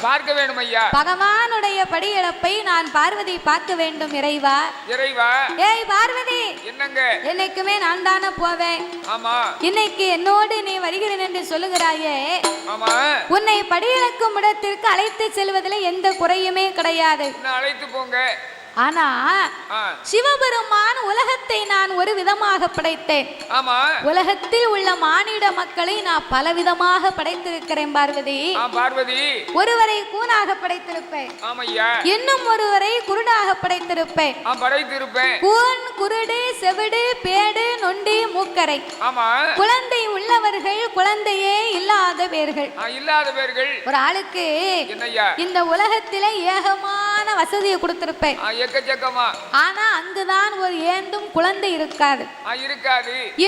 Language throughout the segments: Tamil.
பார்க்க வேண்டும் ஐயா. பகவானுடைய படியிழப்பை நான் பார்வதி பார்க்க வேண்டும் இறைவா. இறைவா. ஏய் பார்வதி. என்னங்க? என்னைக்குமே நான் தானே போவேன். ஆமா. இன்னைக்கு என்னோடு நீ வருகிறேன் என்று சொல்லுகிறாயே. ஆமா. உன்னை படியிழக்கும் இடத்திற்கு அழைத்து செல்வதில் எந்த குறையுமே கிடையாது. அழைத்து போங்க. ஆனா சிவபெருமான் உலகத்தை நான் ஒரு விதமாக படைத்தேன். ஆமா. உலகத்தில் உள்ள மானிட மக்களை நான் பல விதமாக படைத்திருக்கிறேன் பார்வதி. பார்வதி. ஒருவரை கூனாக படைத்திருப்பேன். ஆமையா. இன்னும் ஒருவரை குருடாக படைத்திருப்பேன். படைத்திருப்பேன். கூன், குருடு, செவிடு, பேடு, நொண்டி, மூக்கரை. ஆமா. குழந்தை உள்ளவர்கள், குழந்தையே இல்லாதவர்கள். இல்லாதவர்கள். ஒரு ஆளுக்கு இந்த உலகத்திலே ஏகமான வசதியை கொடுத்திருப்பேன். ஆனா அங்குதான் ஒரு ஏந்தும் குழந்தை இருக்காது.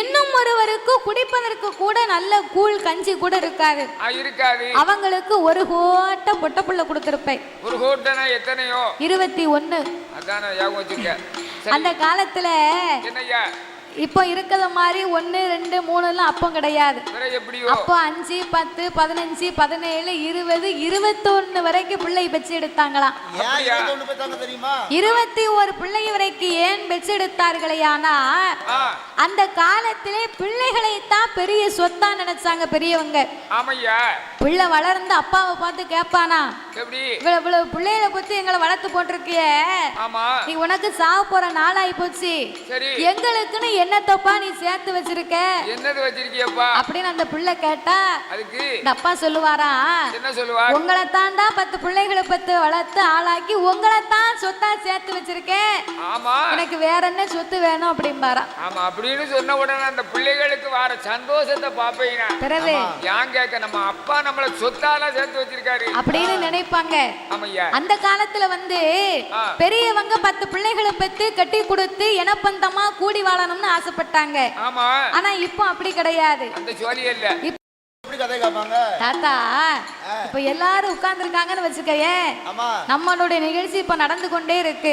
இன்னும் ஒருவருக்கு குடிப்பதற்கு கூட நல்ல கூழ் கஞ்சி கூட இருக்காது. அவங்களுக்கு ஒரு கோட்டை பொட்ட புள்ள கொடுத்திருப்பேன். ஒரு கோட்டனா எத்தனையோ? 21. அந்த காலத்துல இப்போ இருக்கிற மாதிரி 1, 2, 3 அப்பம் கிடையாது. அப்போ 5, 10, 15, 17, 20, 21 வரைக்கும் பிள்ளை பெச்சு எடுத்தாங்களாம். 21 பிள்ளை வரைக்கும் ஏன் பெச்சு எடுத்தார்களே? ஆனா அந்த காலத்திலே பிள்ளைகளைத்தான் பெரிய சொத்தா நினைச்சாங்க பெரியவங்க. பிள்ளை வளர்ந்து அப்பாவை பார்த்து கேட்பானா, இவ்வளவு பிள்ளைகளை பத்தி எங்களை வளர்த்து போட்டிருக்கிய, நீ உனக்கு சாவ போற நாளாயி போச்சு, எங்களுக்குன்னு என்னத்தப்பா நீ சேர்த்து வச்சிருக்க, என்னது வச்சிருக்கியப்பா அப்படின்னு அந்த பிள்ளை கேட்டா அதுக்கு இந்த அப்பா சொல்லுவாரா, என்ன சொல்லுவார், உங்களை தாண்டா 10 பிள்ளைகளை பத்து வளர்த்து ஆளாக்கி உங்களை தான் சொத்தா சேர்த்து வச்சிருக்கேன், எனக்கு வேற என்ன சொத்து வேணும் அப்படின்பாரா. ஆமா, அப்படின்னு சொன்ன உடனே அந்த பிள்ளைகளுக்கு வர சந்தோஷத்தை பாப்பீங்க. பிறகு ஏன் கேட்க, நம்ம அப்பா நம்மள சொத்தால சேர்த்து வச்சிருக்காரு அப்படின்னு நினைப்பாங்க. அந்த காலத்துல பெரியவங்க 10 பிள்ளைகளை பத்து கட்டி கொடுத்து எனப்பந்தமா கூடி வாழணும்னு ஆசைப்பட்டாங்க. ஆனா இப்போ அப்படி கிடையாது. தாத்தா இப்ப எல்லாரும் உட்கார்ந்து இருக்காங்கன்னு வச்சுக்கயே, நம்மளுடைய நிகழ்ச்சி இப்ப நடந்து கொண்டே இருக்கு.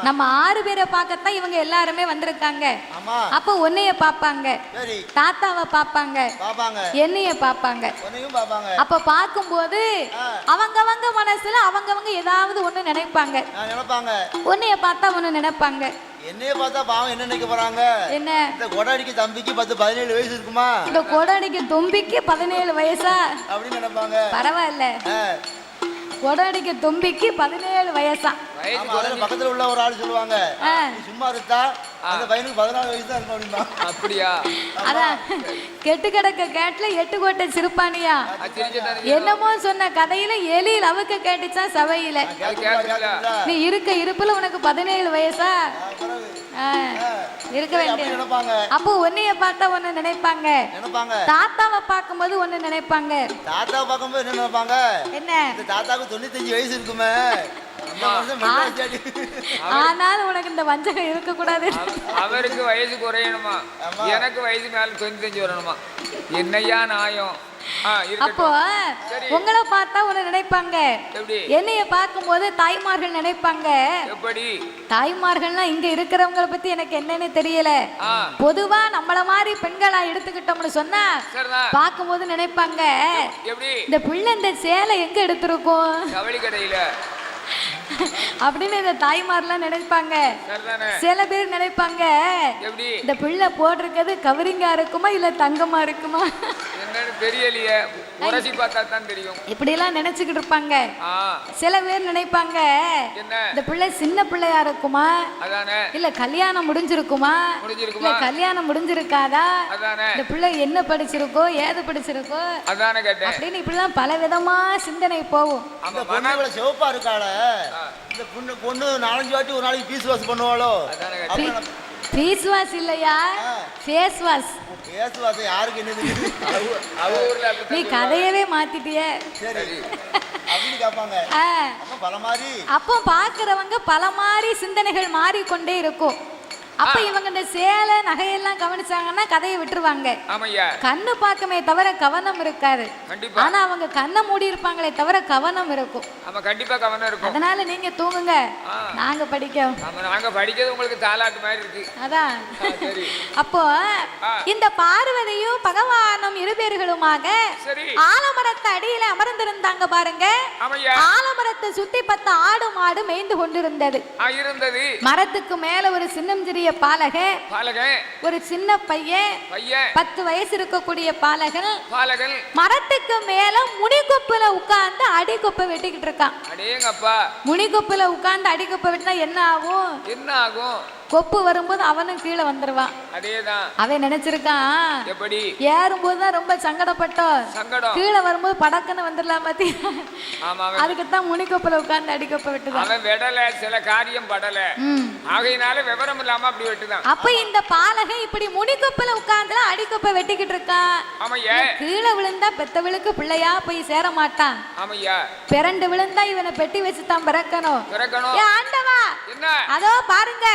நம்ம 6 பேரை பார்க்கத்தான் இவங்க எல்லாருமே வந்திருக்காங்க. அப்ப உன்னைய பாப்பாங்க, தாத்தாவை பாப்பாங்க, என்னைய பாப்பாங்க. அப்ப பார்க்கும்போது அவங்கவங்க மனசுல அவங்கவங்க ஏதாவது ஒண்ணு நினைப்பாங்க. உன்னைய பார்த்தா ஒண்ணு நினைப்பாங்க, என்னைய பார்த்தா பாவம் என்ன நினைக்க போறாங்க, என்ன இந்த கொடாடிக்கு தம்பிக்கு 17 வயசு இருக்குமா, இந்த கொடாடிக்கு தொம்பிக்கு 17 வயசா அப்படின்னு நினைப்பாங்க. பரவாயில்ல, கொடாடிக்கு தொம்பிக்கு 17 வயசா. பக்கத்துல உள்ள ஒரு ஆள் சொல்லுவாங்க, சும்மா இருந்தா அந்த பையனுக்கு 14 வயசு தான் இருக்கும் அப்படின்னா. அப்படியா? அதான் கெட்டு கிடக்க கேட்ல 8 கோட்டை சிறுப்பானியா என்னமோ சொன்ன கதையில எலியில் அவுக்க கேட்டுச்சா சபையில. நீ இருக்க இருப்புல உனக்கு 17 வயசா இருக்க வேண்டிய. அப்போ உன்னைய பார்த்தா ஒண்ணு நினைப்பாங்க, தாத்தாவை பார்க்கும்போது ஒண்ணு நினைப்பாங்க. தாத்தாவை பார்க்கும்போது என்ன நினைப்பாங்க, என்ன தாத்தாவுக்கு 95 வயசு இருக்குமே, ஆனாலும் உனக்கு இந்த வஞ்சகம் இருக்க கூடாது. அவருக்கு வயசு குறையணுமா, எனக்கு வயசு மேல 95 வரணுமா, என்னையா நியாயம்? அப்போ உங்களை பார்த்தா உன்னை நினைப்பாங்க, என்னைய பார்க்கும் போது தாய்மார்கள் நினைப்பாங்க. தாய்மார்கள்னா இங்க இருக்கிறவங்களை பத்தி எனக்கு என்னன்னு தெரியல, பொதுவா நம்மள மாதிரி பெண்களா எடுத்துக்கிட்டோம்னு சொன்னா பார்க்கும் போது நினைப்பாங்க, இந்த பிள்ளை இந்த சேலை எங்க எடுத்திருக்கோம் அப்படின்னு இந்த தாய்மார்லாம் நினைப்பாங்க. சில பேர் நினைப்பாங்க, இந்த பிள்ளை போட்டிருக்கிறது கவரிங்கா இருக்குமா இல்ல தங்கமா இருக்குமா தெரியலையே, உரசி பார்த்தா தான் தெரியும், இப்படி எல்லாம் நினைச்சுக்கிட்டு இருப்பாங்க. சில பேர் நினைப்பாங்க, இந்த பிள்ளை சின்ன பிள்ளையா இருக்குமா இல்ல கல்யாணம் முடிஞ்சிருக்குமா இல்ல கல்யாணம் முடிஞ்சிருக்காதா, இந்த பிள்ளை என்ன படிச்சிருக்கோ ஏது படிச்சிருக்கோ அப்படின்னு இப்படிலாம் பல விதமா சிந்தனை போகும். சிவப்பா இருக்காள இந்த பொண்ணு 4-5 வாட்டி ஒரு நாளைக்கு பீஸ் வாஷ் பண்ணுவாளோ, பீஸ் வாஷ் இல்லையா ஃபேஸ் வாஷ். ஃபேஸ் வாஷ் யாருக்கு என்ன தெரியுது, நீ கதையவே மாத்திட்டியே அப்படின்னு கேட்பாங்க. அப்போ பல மாதிரி, அப்போ பார்க்கிறவங்க பல மாதிரி சிந்தனைகள் மாறிக்கொண்டே இருக்கும். அப்ப இவங்க இந்த சேலை நகையெல்லாம் கவனிச்சாங்கன்னா கதையை விட்டுருவாங்க. ஆமையா. கண்ணு பார்க்கமே தவிர கவனம் இருக்காது. கண்டிப்பா. ஆனா அவங்க கண்ணை மூடி இருப்பாங்களே தவிர கவனம் இருக்கும். ஆமா கண்டிப்பா கவனம் இருக்கும். அதனால நீங்க தூங்குங்க, நாங்க படிக்கோம். நாங்க படிக்கிறது உங்களுக்கு தாலாட்டு மாதிரி இருக்கு. அதான். சரி. அப்போ இந்த பார்வதியும் பகவானும் இருபேர்களுமாக ஆலமரத்து அடியில அமர்ந்திருந்தாங்க பாருங்க. ஆலமரத்தை சுத்தி 10 ஆடு மாடு மேய்ந்து கொண்டிருந்தது. மரத்துக்கு மேல ஒரு சின்னஞ்சிறிய பாலகன், ஒரு சின்ன பையன், 10 வயசு இருக்கக்கூடிய பாலகன் மரத்துக்கு மேல முனிகொப்புல உட்கார்ந்து அடிக்கொப்பை வெட்டிக்கிட்டு இருக்கான். முனிகொப்புல உட்கார்ந்து அடிக்கொப்பை வெட்டினா என்ன ஆகும்? என்ன ஆகும்? கொப்பு வரும்போது அவனும் கீழே வந்துருவான். அவன் நினைச்சிருக்கான் எப்படி ஏறும்போதுதான் ரொம்ப சங்கடப்பட்டோம், கீழே வரும்போது படக்குன்னு வந்துடலாம் பாத்தி. அதுக்குத்தான் முனிக்கொப்புல உட்கார்ந்து அடிக்கொப்பை வெட்டுதான். சில காரியம் படல, ஆகையினால விவரம் இல்லாம அப்படி வெட்டுதான். அப்ப இந்த பாலகன் இப்படி முனிக்கொப்புல உட்கார்ந்து அடிக்கொப்பை வெட்டிக்கிட்டு இருக்கான். கீழே விழுந்தா பெத்தவளுக்கு பிள்ளையா போய் சேர மாட்டான். பிறண்டு விழுந்தா இவனை பெட்டி வச்சுதான் பிறக்கணும். ஆண்டவா அதோ பாருங்க,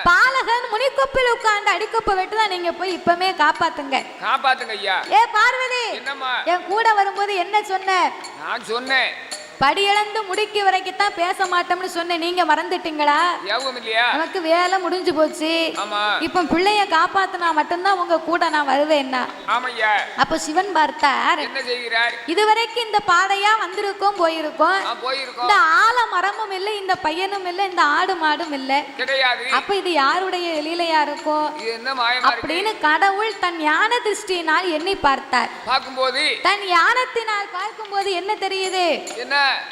பாலகன் முனிக்கொப்பில் உட்கார்ந்து அடிக்கொப்பை வெட்டுதான், நீங்க போய் இப்பமே காப்பாத்துங்க. ஐயா. ஏ பார்வதி, என் கூட வரும்போது என்ன சொன்ன? நான் சொன்னேன் படியளந்து முடிக்க வரைக்கும் தான் பேச மாட்டோம்னு சொன்ன, நீங்க மறந்துட்டீங்களா? நமக்கு வேலை முடிஞ்சு போச்சு, இப்ப பிள்ளைய காப்பாத்தினா மட்டும்தான் உங்க கூட நான் வருவேன். அப்ப சிவன் பார்த்தார், இதுவரைக்கும் இந்த பாதையா வந்திருக்கோம் போயிருக்கோம், இந்த ஆல மரமும் இல்லை, இந்த பையனும் இல்லை, இந்த ஆடு மாடும் இல்லை, அப்ப இது யாருடைய லீலையா இருக்கும் அப்படின்னு கடவுள் தன் ஞான திருஷ்டியினால் எண்ணி பார்த்தார். தன் ஞானத்தினால் பார்க்கும்போது என்ன தெரியுது?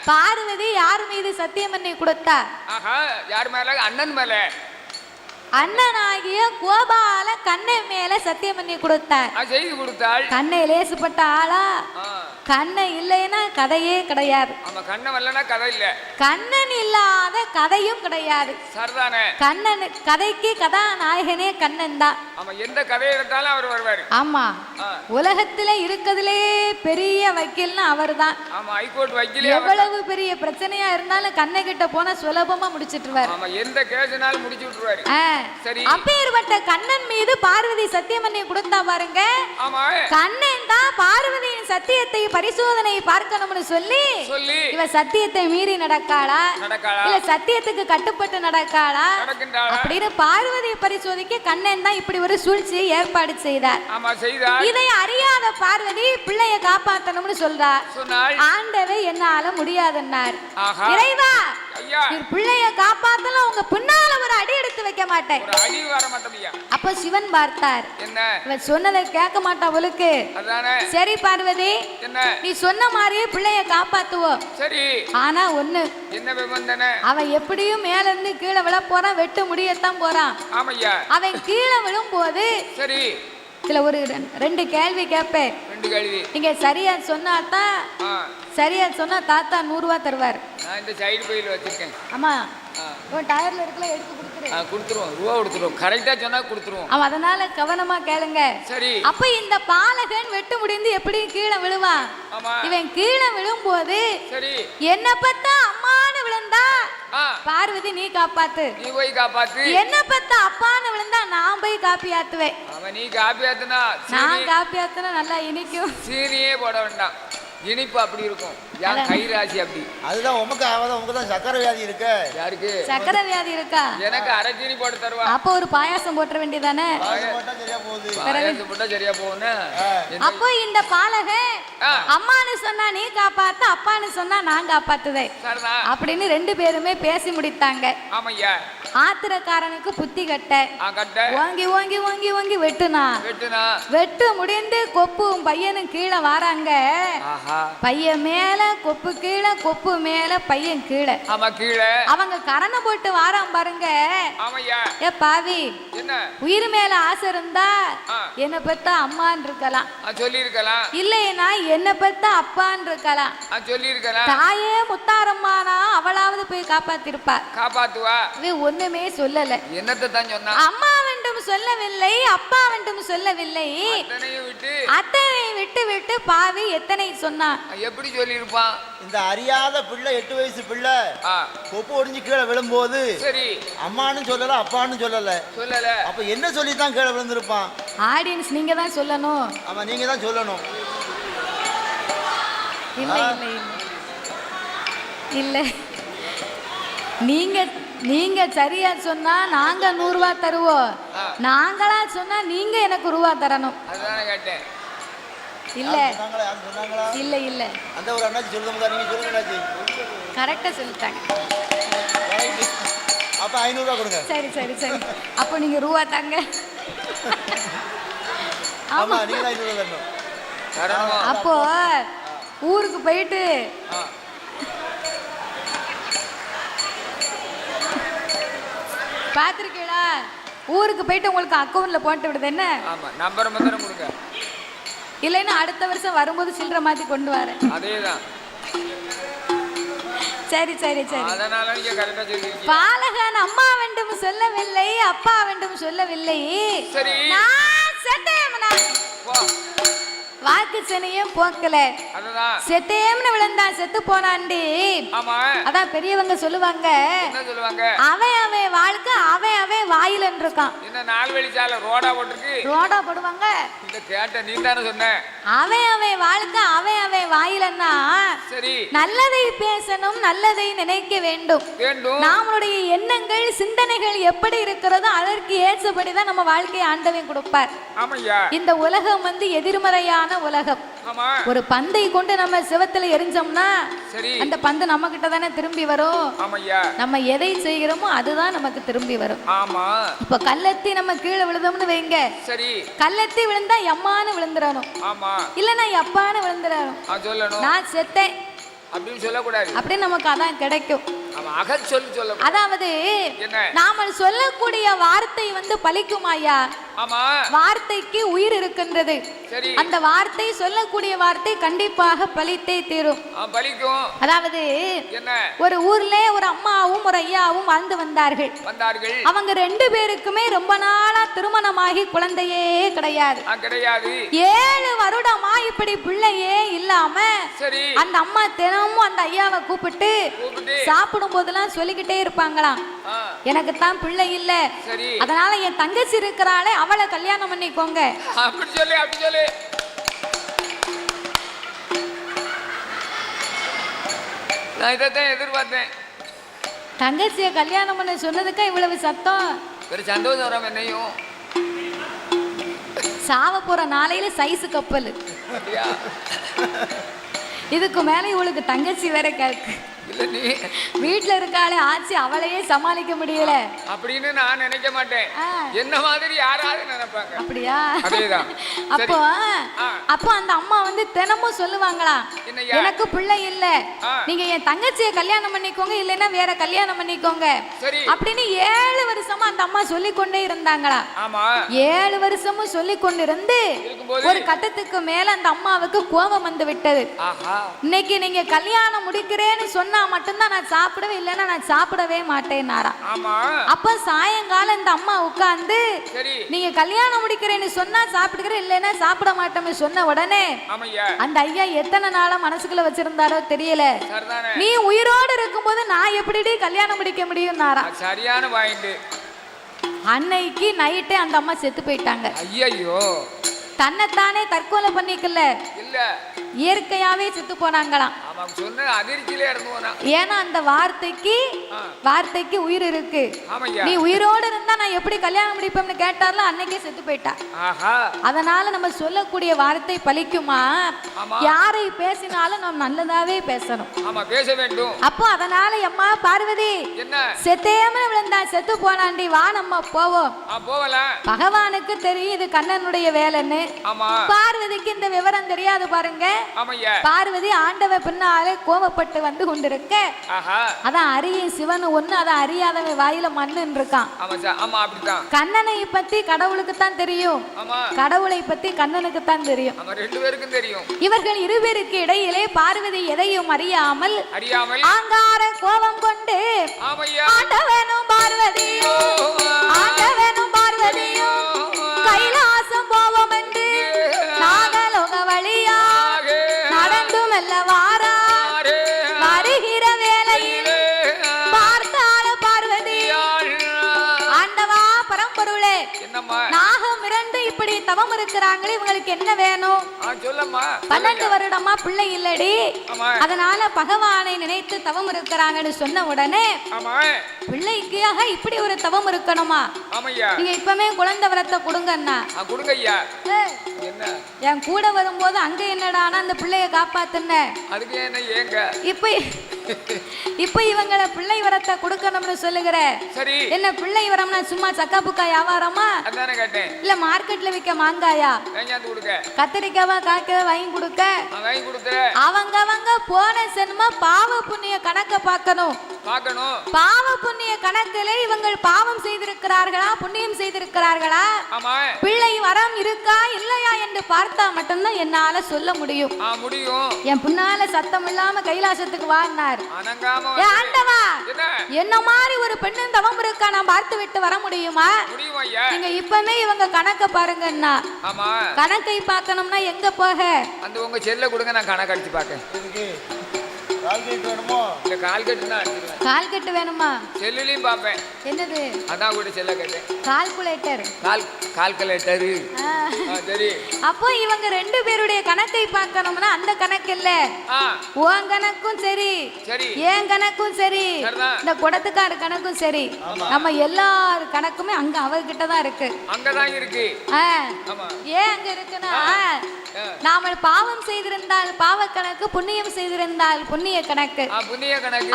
பார்வதி யார் மீது சத்தியம் பண்ணி கொடுத்தா? யார் மேல? அண்ணன் மேல. அண்ணனாகிய கோபால கண்ணன் மேல சத்தியம் பண்ணி கொடுத்தார். செய்து கொடுத்தாள். கண்ணை லேசுப்பட்ட ஆளா? கண்ணை இல்லைன்னா கதையே கிடையாது. கண்ணன் இல்லாத கதையும் கிடையாது. கண்ணன் கதைக்கு கதாநாயகனே கண்ணன் தான். எந்த கதையை எடுத்தாலும் அவர் வருவார். ஆமா, உலகத்திலே இருக்கிறதுலே பெரிய வக்கீல்னா அவர் தான். எவ்வளவு பெரிய பிரச்சனையா இருந்தாலும் கண்ணை கிட்ட போனா சுலபமா முடிச்சிட்டுருவார். எந்த கேஸ்னாலும் முடிச்சு விட்டுருவாரு. அப்பேற்பட்ட கண்ணன் மீது பார்வதி சத்தியம் பண்ணி கொடுத்தா பாருங்க. கண்ணன் தான் பார்வதியின் சத்தியத்தை பரிசோதனை பார்க்கணும்னு சொல்லி இவ சத்தியத்தை மீறி நடக்காளா இல்ல சத்தியத்துக்கு கட்டுப்பட்டு நடக்காளா அப்படின்னு பார்வதியை பரிசோதிக்க கண்ணன் தான் இப்படி ஒரு சூழ்ச்சியை ஏற்பாடு செய்தார். இதை அறியாத பார்வதி பிள்ளைய காப்பாற்றணும்னு சொல்றார். ஆண்டவே என்னால முடியாதுன்னார். இறைவா, பிள்ளைய காப்பாத்தலாம், உங்க பின்னால ஒரு அடி எடுத்து வைக்க மாட்டேன். அப்ப சிவன் பார்த்தார், இவன் சொன்னதை கேட்க மாட்டா அவளுக்கு. சரி பார்வதி, நீ சொன்ன மாதிரியே பிள்ளைய காப்பாத்துவோம். ஆனா ஒண்ணு, அவன் எப்படியும் மேல இருந்து கீழே விழ போறான், வெட்டு முடியத்தான் போறான். அவன் கீழே விழும் போது இதுல ஒரு 2 கேள்வி கேட்பேன். நீங்க சரியா சொன்னாதான், சரியா சொன்னா தாத்தா 100 ரூபாய் தருவார். ஆமா, டயர்ல இருக்கல எடுத்து கொடுத்துருவோம். ரூபா கொடுத்துருவோம். கரெக்டா சொன்னா கொடுத்துருவோம். அதனால கவனமா கேளுங்க. சரி. அப்ப இந்த பாலகன் வெட்டு முடிந்து எப்படி கீழே விழுவான்? இவன் கீழே விழும்போது என்ன பார்த்தா அம்மான்னு விழுந்தா பார்வதி நீ காப்பாத்து, நீ போய் காப்பாத்து. என்ன பார்த்தா அப்பான்னு விழுந்தா நான் போய் காப்பி ஆத்துவேன். நீ காப்பி ஆத்துனா, நான் காப்பி ஆத்துனா நல்லா இனிக்கும். சீனியே போட வேண்டாம், இனிப்பு அப்படி இருக்கும். யார் கை ராசி அப்படி. அதுதான் உமக்கு ஆவாத, உமக்கு தான் சக்கரை வியாதி இருக்கு. யாருக்கு சக்கரை வியாதி இருக்கா? எனக்கு அரை சீனி போட்டு தருவா. அப்ப ஒரு பாயாசம் போட்ற வேண்டியதானே. பாயாசம் போட்டா சரியா போகுது. பாயாசம் போட்டா சரியா போகும்னா. அப்போ இந்த பாலகன் அம்மான்னு சொன்னா நீ காப்பாத்து, அப்பான்னு சொன்னா நான் காப்பாத்துவேன் அப்படின்னு 2 பேருமே பேசி முடித்தாங்க. ஆமையா. ஆத்திரக்காரனுக்கு புத்தி கட்ட ஓங்கி ஓங்கி ஓங்கி ஓங்கி வெட்டுனா. வெட்டு முடிந்து கொப்பும் பையனும் கீழே வாராங்க. பையன் மேல கொப்பு கீழே, கொப்பு மேல பையன் கீழே. அவங்க கரணை போட்டு வாராம் பாருங்க. ஏ பாவி, உயிர் மேல ஆசை இருந்தா என்ன பத்தா அம்மான்னு இருக்கலாம், இல்லைன்னா என்ன பத்தா அப்பான்னு இருக்கலாம், தாயே முத்தாரம்மானா அவளாவது போய் காப்பாத்திருப்பா. காப்பாத்துவா. ஒண்ணுமே சொல்லல. என்னத்தை தான் சொன்னா? அம்மா வந்து வேண்டும் சொல்லவில்லை, அப்பா வேண்டும் சொல்லவில்லை. அத்தனை விட்டு விட்டு பாவி எத்தனை சொன்னா எப்படி சொல்லி இருப்பான்? இந்த அறியாத பிள்ளை 8 வயசு பிள்ளை கொப்பு ஒடிஞ்சு கீழே விழும்போது சரி அம்மான்னு சொல்லல அப்பான்னு சொல்லல. அப்ப என்ன சொல்லி தான் கீழே விழுந்திருப்பான்? ஆடியன்ஸ் நீங்க தான் சொல்லணும். ஆமா நீங்க தான் சொல்லணும். இல்ல இல்ல இல்ல நீங்க நீங்க சரியா சொன்னா நாங்க 100 ரூபாய் தருவோம், நாங்களா சொன்னா நீங்க எனக்கு ரூபா தரணும். அதான் கேட்டேன். இல்ல இல்ல இல்ல அந்த ஒரு அண்ணாச்சி சொல்லுங்க, நீங்க சொல்லுங்க அண்ணாச்சி. கரெக்டா சொல்லிட்டாங்க. அப்ப 500 ரூபாய் கொடுங்க. சரி சரி சரி, அப்ப நீங்க ரூபா தாங்க. ஆமா நீங்க 500 ரூபாய் தரணும். அப்போ ஊருக்கு போயிட்டு பாத்திருக்கீங்களா? ஊருக்கு போயிட்டு உங்களுக்கு அக்கௌண்ட்ல போட்டு விடுது என்ன? ஆமா நம்பர் மட்டும் கொடுங்க. இல்லைன்னா அடுத்த வருஷம் வரும்போது சில்லற மாத்தி கொண்டு வரேன். அதேதான். சரி சரி சரி. அதனால நீங்க கரெக்ட்டா சொல்றீங்க. பாலகன் அம்மா வேண்டும் சொல்லவில்லை, அப்பா வேண்டும் சொல்லவில்லை. சரி நான் செத்தேம்னா போ. வாக்கு சனியும் போக்கல. அதுதான் செத்தேம்னு விழுந்தான், செத்து போனாண்டி. ஆமா அதான் பெரியவங்க சொல்லுவாங்க, என்ன சொல்லுவாங்க? அவன் அவன் வாழ்க்கை அவன் அவன் வாயிலன்னு இருக்கான். என்ன 4 வழிச்சாலை ரோடா போட்டுருக்கு? ரோடா போடுவாங்க. இந்த கேட்ட நீ தானே சொன்ன. அவன் அவன் வாழ்க்கை அவன் அவன் வாயிலன்னா சரி நல்லதை பேசணும், நல்லதை நினைக்க வேண்டும். நம்மளுடைய எண்ணங்கள் சிந்தனைகள் எப்படி இருக்கிறதோ அதற்கு ஏற்றபடிதான் நம்ம வாழ்க்கையை ஆண்டவன் கொடுப்பார். ஆமையா. இந்த உலகம் எதிர்மறையான உலகம். ஒரு பந்தை கொண்டு நம்ம சிவத்துல எரிஞ்சோம்னா அந்த பந்து நம்ம கிட்ட தானே திரும்பி வரும். நம்ம எதை செய்கிறோமோ அதுதான் நமக்கு திரும்பி வரும். இப்ப கல்லெத்தி நம்ம கீழே விழுந்தோம்னு வைங்க, கல்லெத்தி விழுந்தா எம்மான்னு விழுந்துடணும், இல்லன்னா எப்பான்னு விழுந்துடணும். நான் செத்தேன் அப்படின்னு சொல்லக்கூடாது. அப்படி நமக்கு அதான் கிடைக்கும். அதாவது நாம சொல்லக்கூடிய வார்த்தை பலிக்குமாயா? வார்த்தைக்கு உயிர் இருக்கின்றது. அந்த வார்த்தை சொல்லக்கூடிய வார்த்தை கண்டிப்பாக பலித்தே தீரும். அதாவது ஒரு ஊர்ல ஒரு அம்மாவும் ஒரு ஐயாவும் வாழ்ந்து வந்தார்கள். அவங்க 2 பேருக்குமே ரொம்ப நாளா திருமணமாகி குழந்தையே கிடையாது. 7 வருடமா இப்படி பிள்ளையே இல்லாம அந்த அம்மா தினமும் அந்த ஐயாவை கூப்பிட்டு சாப்பிடும் போதெல்லாம் சொல்லிக்கிட்டே இருப்பாங்களாம், எனக்கு தான் பிள்ளை இல்ல, அதனால என் தங்கச்சி இருக்கிறாளே அவளை கல்யாணம் பண்ணிக்கோங்க. அப்படி சொல்லி நான் இதைத்தான் எதிர்பார்த்தேன். தங்கச்சிய கல்யாணம் பண்ண சொன்னதுக்கா இவ்வளவு சத்தம்? ஒரு சந்தோஷம் வராம என்னையும் சாவ போற நாளையில சைஸ் கப்பல். இதுக்கு மேல இவளுக்கு தங்கச்சி வேற கேக்கு. வீட்டுல இருக்காளே ஆச்சி, அவளையே சமாளிக்க முடியல அப்படின்னு நான் நினைக்க மாட்டேன். என்ன மாதிரி யாராவது நினைப்பாங்க. அப்படியா? அப்போ அந்த அம்மா தினமும் சொல்லுவாங்களா, எனக்கு பிள்ளை இல்ல, நீங்க என் தங்கச்சியை கல்யாணம் பண்ணிக்கோங்க, இல்லைன்னா வேற கல்யாணம் பண்ணிக்கோங்க அப்படின்னு 7 வருஷமா அந்த அம்மா சொல்லி கொண்டே இருந்தாங்களா. 7 வருஷமும் சொல்லி கொண்டு இருந்து ஒரு கட்டத்துக்கு மேல அந்த அம்மாவுக்கு கோபம் வந்து விட்டது. இன்னைக்கு நீங்க கல்யாணம் முடிக்கிறேன்னு சொன்னா மட்டும்தான் நான் சாப்பிடவே, இல்லைன்னா நான் சாப்பிடவே மாட்டேன்னாரா. அப்ப சாயங்காலம் இந்த அம்மா உட்கார்ந்து நீங்க கல்யாணம் முடிக்கிறேன்னு சொன்னா சாப்பிடுக்கிறேன், இல்லைன்னா சாப்பிட மாட்டோம்னு சொன்ன உடனே அந்த ஐயா எத்தனை நாளா மனசுக்குள்ள வச்சிருந்தாரோ தெரியல, நீ உயிரோடு இருக்கும்போது நான் எப்படி கல்யாணம் முடிக்க முடியும்னாரா. சரியான பாயிண்ட். அன்னைக்கு நைட்டே அந்த அம்மா செத்து போயிட்டாங்க. ஐயோ, தன்னைத்தானே தற்கொலை பண்ணிக்கல, இயற்கையாவே செத்து போனாங்களாம். ஏன்னா அந்த வார்த்தைக்கு உயிர் இருக்கு. நீ உயிரோடு இருந்தா நான் எப்படி கல்யாணம் முடிப்பேன்னு கேட்டார்ல, அன்னைக்கே செத்து போயிட்டா. அதனால நம்ம சொல்லக்கூடிய வார்த்தை பலிக்குமா? யாரை பேசினாலும் நம்ம நல்லதாவே பேசணும். அப்போ அதனால அம்மா பார்வதி செத்தேம விழுந்தா, செத்து போனாண்டி, வா நம்ம போவோம். பகவானுக்கு தெரியும் இது கண்ணனுடைய வேலைன்னு. பார்வதிக்கு இந்த விவரம் தெரியாது பாருங்க. பார்வதி ஆண்டவ பின்னாலே கோபப்பட்டு வந்து கொண்டிருக்க, அதான் அறிய சிவன் ஒண்ணு, அதான் அறியாதவன் வாயில மண்ணுன்னு இருக்கான். கண்ணனை பத்தி கடவுளுக்கு தான் தெரியும், கடவுளை பத்தி கண்ணனுக்கு தான் தெரியும். இவர்கள் இருவருக்கு இடையிலே பார்வதி எதையும் அறியாமல் ஆங்கார கோபம் கொண்டு ஆண்டவனும் பார்வதியோ, ஆண்டவனும் பார்வதியோ தவம் இருக்கிறாங்களே இவங்களுக்கு என்ன வேணும்? சொல்லம்மா. 12 வருடமா பிள்ளை இல்லடி, அதனால பகவானை நினைத்து தவம் இருக்கிறாங்கன்னு சொன்ன உடனே பிள்ளைக்காக இப்படி ஒரு தவம் இருக்கணுமா? நீங்க இப்பவே குழந்தை வரத்தை கொடுங்கண்ணா. கொடுங்க ஐயா. என்ன என் கூட வரும்போது அங்க என்னடானா அந்த பிள்ளைய காப்பாத்துன, அதுக்கு என்ன ஏங்க இப்ப இவங்கள பிள்ளை வரத்தை கொடுக்கணும்னு சொல்லுகிற. சரி, என்ன பிள்ளை வரம்னா சும்மா சக்கா புக்கா வியாபாரமா? அதானே கேட்டேன். இல்ல மார்க்கெட்ல விக்க மாங்காயா, கத்திரிக்காவா காய்க்க வாங்கி கொடுக்க? அவங்க போன சென்ம பாவ புண்ணிய கணக்க பார்க்கணும். பாவ புண்ணிய கணக்கிலே இவங்க பாவம் செய்திருக்கிறார்களா புண்ணியம் செய்திருக்கிறார்களா, பிள்ளை வரம் இருக்கா இல்லையா என்று பார்த்தா மட்டும்தான் என்னால சொல்ல முடியும். என் புண்ணால சத்தம் இல்லாம கைலாசத்துக்கு வாங்கினார். ஆண்டவா, என்ன மாதிரி ஒரு பெண்ணின் தவம் இருக்கா நான் பார்த்து விட்டு வர முடியுமா? நீங்க இப்பவே இவங்க கணக்க பாருங்கன்னா. கணக்கை பார்க்கணும்னா எங்க போக? அந்த உங்க செல்ல கொடுங்க, நான் கணக்கு அடிச்சு பார்க்கேன். கால்கட்டு வேணுமா? செல்லுலயும் பாப்பேன். என்னது? அதான் கூட செல்ல கேட்டேன். கால்குலேட்டர். கால்குலேட்டர். சரி. அப்போ இவங்க 2 பேருடைய கணக்கை பார்க்கணும்னா அந்த கணக்கு இல்ல, உன் கணக்கும் சரி என் கணக்கும் சரி இந்த குடத்துக்கார கணக்கும் சரி, நம்ம எல்லார் கணக்குமே அங்க அவர்கிட்ட தான் இருக்கு. அங்கதான் இருக்கு. ஏன் அங்க இருக்குன்னா, நாம பாவம் செய்திருந்தால் பாவ கணக்கு, புண்ணியம் செய்திருந்தால் புண்ணிய கணக்கு.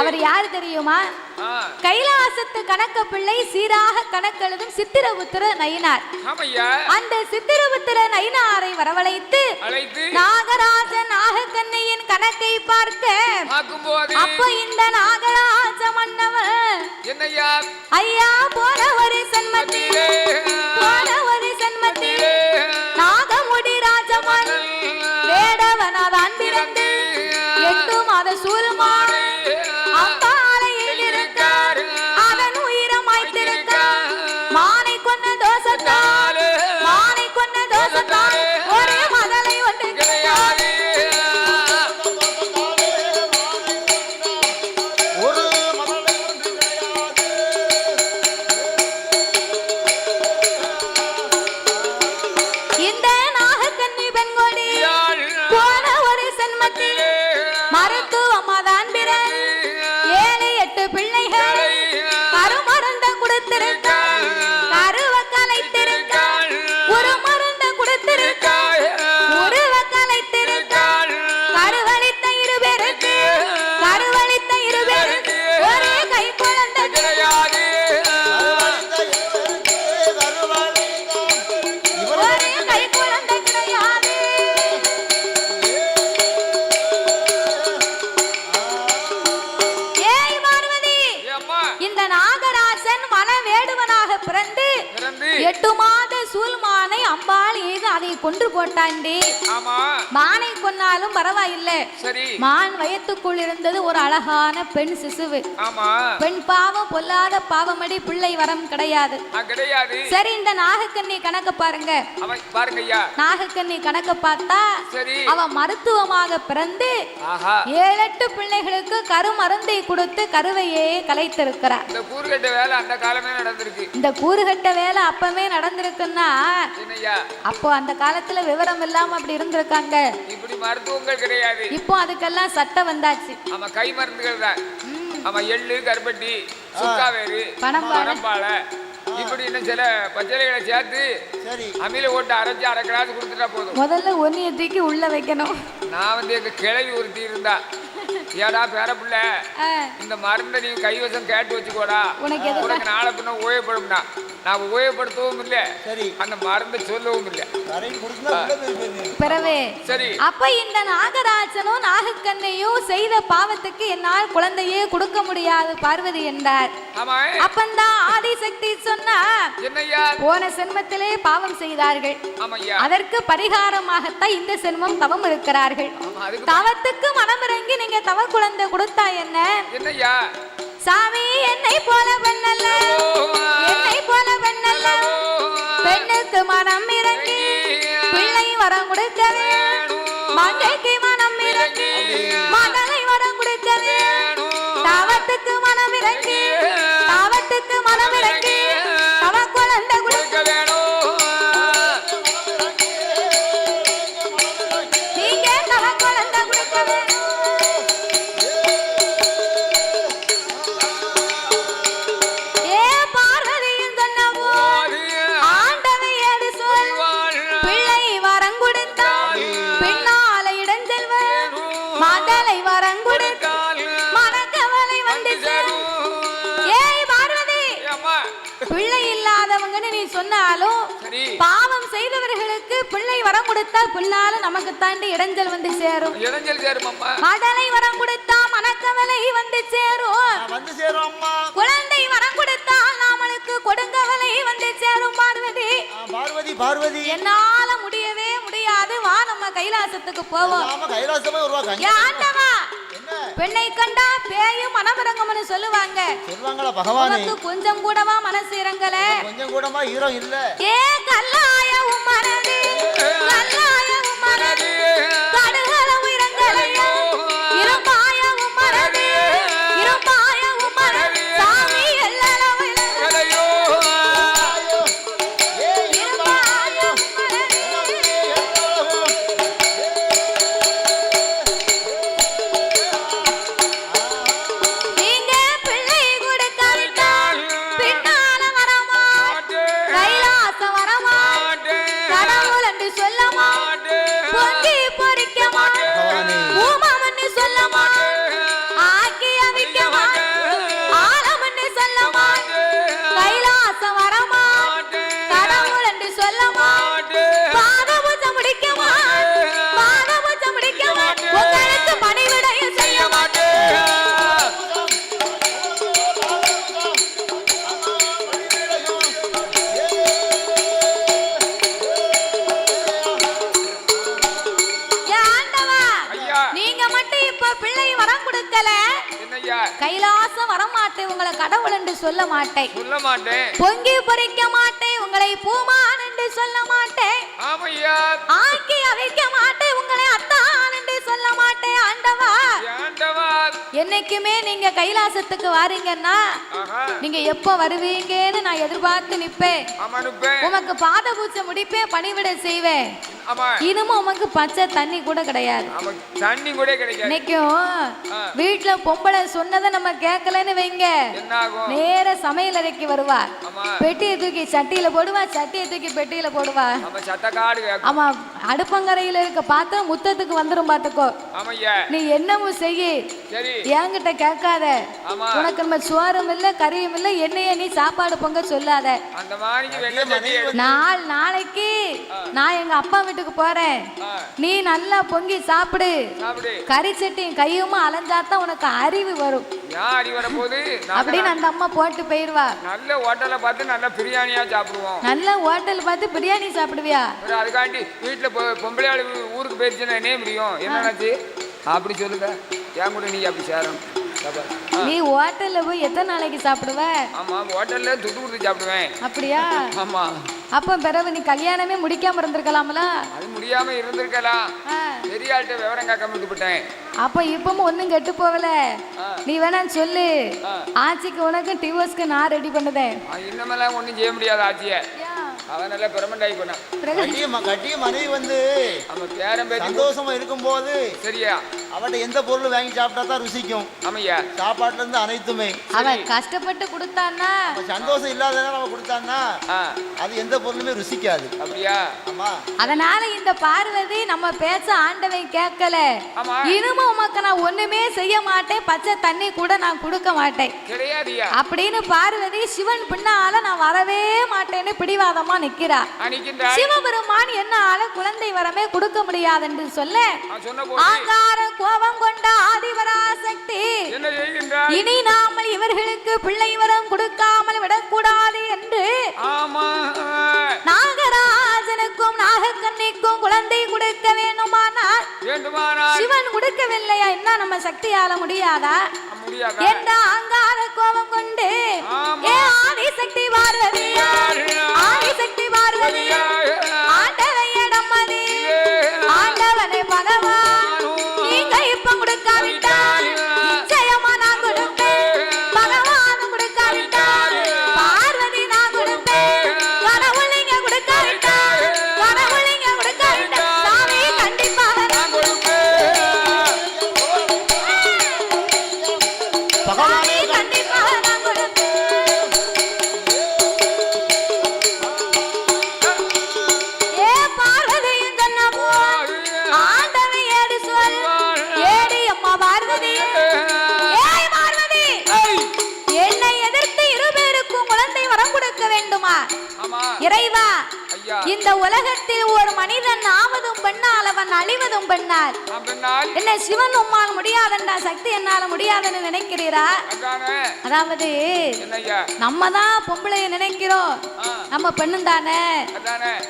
அவர் யாரு தெரியுமா? கைலாசத்து கணக்க பிள்ளை சீராக கணக்கெழுதும் சித்திரபுத்திர நயினார். அந்த சித்திரபுத்திர நயினாரை வரவழைத்து நாகராஜன் நாகக்கண்ணியின் கணக்கை பார்க்க, அப்ப இந்த நாகராஜ மன்னவன் ஐயா போன ஒரு சன்மத்திலே நாகமுடி ராஜமன் வேடவனாதான் பிறந்து 8 மாத சூழ்மான அம்பாலையில் இருக்கார். அவன் உயிரம் வைத்திருக்கார். மானை கொன்ன தோசத்தால் ஒரே மதலை ஒன்று கிடையாது. இந்த நாகக்கன்னி பெண்கொடி போன ஒரு சென்மத்தில் மருத்துவமாதான் பிறன் 7-8 பிள்ளைகள் கருமருந்த கொடுத்திருக்காள். கருவ கலைத்திருக்காள். ஒரு மருந்த கொடுத்திருக்காள். உருவ கலைத்திருக்காள். கருவளித்த 2 பேருக்கு ஒரே கை குழந்தை கிடையாது. ஒரே கை குழந்தை கிடையாது. இந்த நாகராஜன் வனவேடுவனாக பிறந்து 8 மாத சூழ்மானை அம்பாள் ஏது அதை கொன்று போட்டாண்டி. மானை கொன்னாலும் பரவாயில்லை, மான் வயத்துக்குள் இருந்தது ஒரு அழகான பெண் சிசுவு. பெண் பாவம் பொல்லாத பாவமடி, பிள்ளை வரம் கிடையாது. சரி, இந்த நாகக்கண்ணி கணக்க பாருங்க. நாகக்கண்ணி கணக்க பார்த்தா அவ மருத்துவமாக பிறந்து 7-8 பிள்ளைகளுக்கு கருமருந்தை கொடுத்து கருவையே கலைத்திருக்கிறார். இந்த கூறுகட்ட வேலை அப்பவே நடந்திருக்குன்னா, அப்போ அந்த காலத்துல விவரம் இல்லாம அப்படி இருந்திருக்காங்க. இப்படி மருத்துவங்கள் கிடையாது. இப்போ அதுக்கெல்லாம் சட்டம் வந்தாச்சு. ஆமா, கை மருந்துகள் தான். ஆமா, எள்ளு, கருப்பட்டி, சுக்காவேறு, பனம்பாலை, இப்படி இன்னும் சில பச்சளைகளை சேர்த்து அமில ஓட்டு அரைச்சு 1/2 கிளாஸ் கொடுத்துட்டா போதும். முதல்ல ஒன்னிய தூக்கி உள்ள வைக்கணும். நான் எங்க கிளவி ஒருத்தி இருந்தா, ஏடா பேர பிள்ளை, இந்த மருந்தை நீ கைவசம் கேட்டு வச்சுக்கோடா, உனக்கு நாளை பின்ன உபயோகப்படும்னா. நான் உபயோகப்படுத்தவும் இல்லை, அந்த மருந்தை சொல்லவும் இல்லை. பிறவே சரி. அப்ப இந்த நாகராஜனும் நாகக்கண்ணையும் செய்த பாவத்துக்கு என்னால் குழந்தையே கொடுக்க முடியாது பார்வதி என்றார். அப்பந்தான் ஆதிசக்தி சொன்னா, போன சென்மத்திலே பாவம் செய்தார்கள், அதற்கு பரிகாரமாகத்தான் இந்த சென்மம் தவம் இருக்கிறார்கள். தவத்துக்கு மனமிறங்கி நீங்க தவ குழந்தை கொடுத்தா என்ன? சாமி, என்னை போல பெண்ணல்ல, பெண்ணுக்கு மனம் இறங்கி பிள்ளை வரம் கொடுக்கவே, மங்கைக்கு மனம் இறங்கி மகளை வரம் கொடுக்கவே, தவத்துக்கு மனம் இறங்கி தவ குழந்தை கொடுக்க வேணும். சொன்னாலும் பாவம் செய்தவர்களுக்கு பிள்ளை வரம் கொடுத்தால் பிள்ளாலும் நமக்கு தாண்டி இடைஞ்சல் வந்து சேரும். கடலை வரம் கொடுத்தா மனக்கவலை வந்து சேரும். குழந்தை வரம் கொடுத்தால் நாமளுக்கு கொடுங்கவலை வந்து சேரும். பார்வதி என்னால முடியவே முடியாது, வா நம்ம கைலாசத்துக்கு போவோம். பெண்ணை கண்டா பேயும் மனமிறங்கும்னு சொல்லுவாங்க. உனக்கு கொஞ்சம் கூடவா மனசு இறங்கல? கொஞ்சம் கூடமா ஈரம் இல்ல. ஏ கல்லாய உம்மனது, கல்லாய உம்மனது, கடுகளவு இறங்கலையோ, இரும்பாய உம்மனது, இரும்பாய உம்மனது, சாமி எல்லளவு இறங்கலையோ, இரும்பாய உம்மனது. நீங்க பிள்ளை கொடுக்காவிட்டால் பின்னால வரமா, கைலாசம் வரமா, கடவுள் என்று சொல்லமா, பொங்கி பொறிக்கமா, பூமாமன்னு சொல்லமா, ஆக்கி அவிக்கமா, ஆலமன்னு சொல்லமா, கைலாசம் வரமா, கடவுள் என்று சொல்லமா, பாதபூஜை முடிக்கமா, பாதபூஜை முடிக்கமா, உங்களுக்கு பணிவிடையும் செய்ய மாட்டேன். நீங்க மட்டும் இப்ப பிள்ளை வரம் கொடுக்கல, கைலாசம் வர மாட்டேன், உங்களை கடவுள் என்று சொல்ல மாட்டேன், பொங்கி பொறிக்க மாட்டேன், உங்களை பூமான் என்று சொல்ல மாட்டேன், ஆக்கி அவைக்க மாட்டேன், உங்களை அத்தான் என்று சொல்ல மாட்டேன். ஆண்டவா, என்னைக்குமே நீங்க கைலாசத்துக்கு வாரீங்கன்னா நீங்க எப்ப வருவீங்கன்னு நான் எதிர்பார்த்து நிப்பேன். உமக்கு பாத பூஜை முடிப்பேன், பணிவிட செய்வேன். இனிமே உமக்கு பச்சை தண்ணி கூட கிடையாது. இன்னைக்கும் வீட்டுல பொம்பளை சொன்னதை நம்ம கேட்கலன்னு வைங்க, நேர சமையல் அறைக்கு வருவா, பெட்டியை தூக்கி சட்டியில போடுவா, சட்டியை தூக்கி பெட்டியில போடுவா. ஆமா, அடுப்பங்கரையில இருக்க பாத்திரம் முத்தத்துக்கு வந்துரும் பாத்துக்கோ. நீ என்னமும் செய்ய, என்கிட்ட கேட்காத. உனக்கு நம்ம சோறும் இல்ல கறியும் இல்ல, என்னைய நீ சாப்பாடு பொங்க சொல்லாத. நாளைக்கு நான் எங்க அப்பா வீட்டுக்கு போறேன், நீ நல்லா பொங்கி சாப்பிடு, கறி சட்டியும் கையுமா அலைஞ்சாதான் உனக்கு அறிவு வரும் அப்படின்னு அந்த அம்மா போட்டு போயிருவா. நல்ல ஹோட்டலை பார்த்து நல்ல பிரியாணியா சாப்பிடுவோம். நல்ல ஹோட்டல் பார்த்து பிரியாணி சாப்பிடுவியா? அதுக்காண்டி வீட்டுல பொம்பளை ஊருக்கு போயிருச்சுன்னா என்ன முடியும்? என்னாச்சு அப்படி சொல்லுங்க, ஏன் கூட நீ அப்படி சேரணும். நீ ஹோட்டல்ல போய் எத்தனை நாளைக்கு சாப்பிடுவ? ஆமா, ஹோட்டல்ல துட்டு கொடுத்து சாப்பிடுவேன். அப்படியா? ஆமா. அப்ப பிறகு நீ கல்யாணமே முடிக்காம இருந்திருக்கலாம்ல? அது முடியாம இருந்திருக்கலாம், பெரிய ஆள்கிட்ட விவரம் கேட்காம விட்டுட்டேன். அப்ப இப்பவும் ஒண்ணும் கெட்டு போகல. நீ வேணான்னு சொல்லு, ஆட்சிக்கு உனக்கு டிவோர்ஸ்க்கு நான் ரெடி பண்ணுதேன். இன்னமெல்லாம் ஒண்ணும் செய்ய முடியாது ஆட்சிய. அவன் நல்ல பெர்மனன்ட் ஆகி போனான். கட்டிய மனைவி வந்து அவன் பேரம் பேத்தி சந்தோஷமா இருக்கும்போது சரியா அவட்ட எந்த பொருள் வாங்கி சாப்பிட்டா தான் ருசிக்கும். ஆமையா, சாப்பாட்டுல இருந்து அனைத்துமே அவன் கஷ்டப்பட்டு கொடுத்தான்னா, சந்தோஷம் இல்லாதனால அவன் கொடுத்தான்னா அது எந்த பொருளுமே ருசிக்காது. அப்படியா? ஆமா. அதனால இந்த பார்வதி நம்ம பேச்ச ஆண்டவன் கேட்கல. இனிமே உமக்கு நான் ஒண்ணுமே செய்ய மாட்டேன், பச்சை தண்ணி கூட நான் கொடுக்க மாட்டேன் அப்படின்னு பார்வதி சிவன் பின்னால நான் வரவே மாட்டேன்னு பிடிவாதமா நிக்கிறா. சிவபெருமான் என்னால குழந்தை வரமே கொடுக்க முடியாது என்று சொல்ல, ஆங்கார கோபம் கொண்ட ஆதிபராசக்தி, இனி நாமல் இவர்களுக்கு பிள்ளை வரம் கொடுக்காமல் விடக்கூடாது என்று நாகராஜனுக்கும் நாகக்கண்ணிக்கும் குழந்தை கொடுக்க வேண்டுமானால் சிவன் கொடுக்கவில்லையா, என்ன நம்ம சக்தியால முடியாதா என்ற ஆங்கார கோபம் கொண்டு, ஏ ஆதிசக்தி பார்வதியா, ஆதிசக்தி பார்வதியா, ஆண்டவையிடம் மதி, ஆண்டவனை பகவான் நீங்க இப்ப கொடுக்காவிட்டால் நிச்சயமா நான் கொடுப்பேன், பகவான் கொடுக்காவிட்டால் பார்வதி நான் கொடுப்பேன், கடவுள் நீங்க கொடுக்காவிட்டால், கடவுள் நீங்க கொடுக்காவிட்டால் சாமி கண்டிப்பாக நான் கொடுப்பேன், சாமி கண்டிப்பாக நான் கொடுப்பேன். ஏ பார்வதியும் சொன்னப்போ ஆண்டவை ஏடு சொல், ஏடி அம்மா பார்வதி, ஏய் பார்வதி, என்னை எதிர்த்து இருபேருக்கும் குழந்தை வரம் கொடுக்க வேண்டுமா இறைவா ஐயா இந்த உலகத்தில் ஒரு மனிதன் ஆவதும் பெண்ணால் அவன் அழிவதும் பெண்ணால் என்ன சிவன் உம்மால் முடியாதண்டா சக்தி என்னால முடியாதுன்னு நினைக்கிறீரா? அதாவது நம்ம தான் பொம்பளைய நினைக்கிறோம், நம்ம பெண்ணு தானே,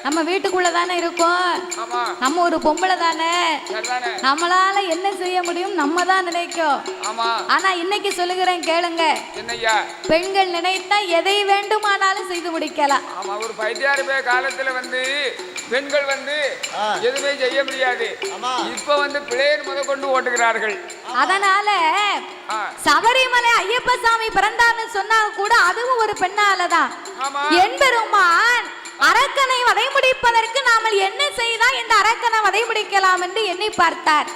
நம்ம வீட்டுக்குள்ள தானே இருக்கோம், நம்ம ஒரு பொம்பளை தானே, நம்மளால என்ன செய்ய முடியும் நம்ம தான் நினைக்கும். ஆனா இன்னைக்கு சொல்லுகிறேன் கேளுங்க, பெண்கள் நினைத்தா எதை வேண்டுமானாலும் செய்து முடிக்கலாம். ஒரு பைத்தியார காலத்துல வந்து பெண்கள் வந்து எதுவுமே செய்ய முடியாது. இப்ப வந்து பிளேன் முத கொண்டு ஓட்டுகிறார்கள். அதனால சபரிமலை ஐயப்ப சாமி பிறந்தார்னு சொன்னா கூட அதுவும் ஒரு பெண்ணாலதான். என்பெருமான் அரக்கனை வதை முடிப்பதற்கு நாமல் என்ன செய்தா இந்த அரக்கனை வதை முடிக்கலாம் என்று எண்ணி பார்த்தார்.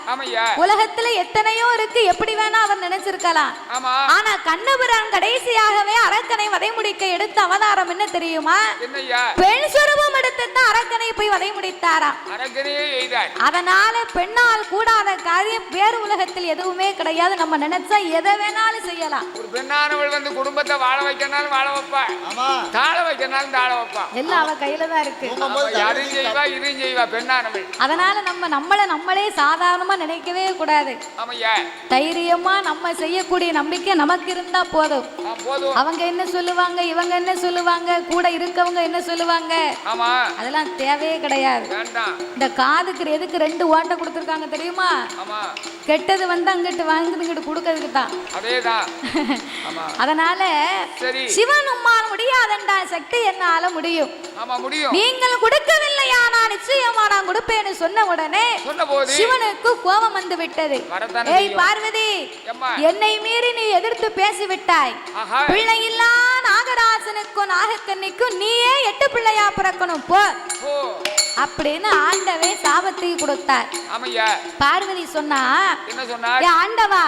உலகத்துல எத்தனையோ இருக்கு, எப்படி வேணா அவர் நினைச்சிருக்கலாம். ஆனா கண்ணபிரான் கடைசியாகவே அரக்கனை வதை முடிக்க எடுத்த அவதாரம் என்ன தெரியுமா? பெண் சுரூபம் எடுத்து தான் அரக்கனை போய் வதை முடித்தாராம். அதனால பெண்ணால் கூடாத காரியம் வேறு உலகத்தில் எதுவுமே கிடையாது. நம்ம நினைச்சா எதை வேணாலும் செய்யலாம். ஒரு பெண்ணானவள் வந்து குடும்பத்தை வாழ வைக்கனாலும் வாழ வைப்பா, தாழ வைக்கனாலும் தாழ வைப்பா. எல்லாம் கையில தான் இருக்கு. அதனால நம்மளே சாதாரணமா நினைக்கவே கூடாது. தைரியமா நம்ம செய்யக்கூடிய நம்பிக்கை நமக்கு இருந்தா போதும். அவங்க என்ன சொல்லுவாங்க, இவங்க என்ன சொல்லுவாங்க, கூட இருக்கவங்க என்ன சொல்லுவாங்க, அதெல்லாம் தேவையே கிடையாது. இந்த காதுக்கு எதுக்கு 2 ஓட்டை கொடுத்துருக்காங்க தெரியுமா? கெட்டது வந்து அங்கிட்டு வாங்கிட்டு இங்கிட்டு கொடுக்கறதுக்கு தான். அதனால சிவன் உம்மால் முடியாதண்டா சக்தி என்னால முடியும். நீங்கள் கொடுக்கவில்லையா நான் நிச்சயமா நான் கொடுப்பேன்னு சொன்ன உடனே சிவனுக்கு கோபம் வந்து விட்டது. ஏய் பார்வதி, என்னை மீறி நீ எதிர்த்து பேசிவிட்டாய். பிள்ளை இல்லா நாகராசனுக்கும் நாகக்கன்னிக்கும் நீயே 8 பிள்ளையா பிறக்கணும் போ அப்படின்னு ஆண்டவே சாபத்தை கொடுத்தார். பார்வதி சொன்னா, ஆண்டவா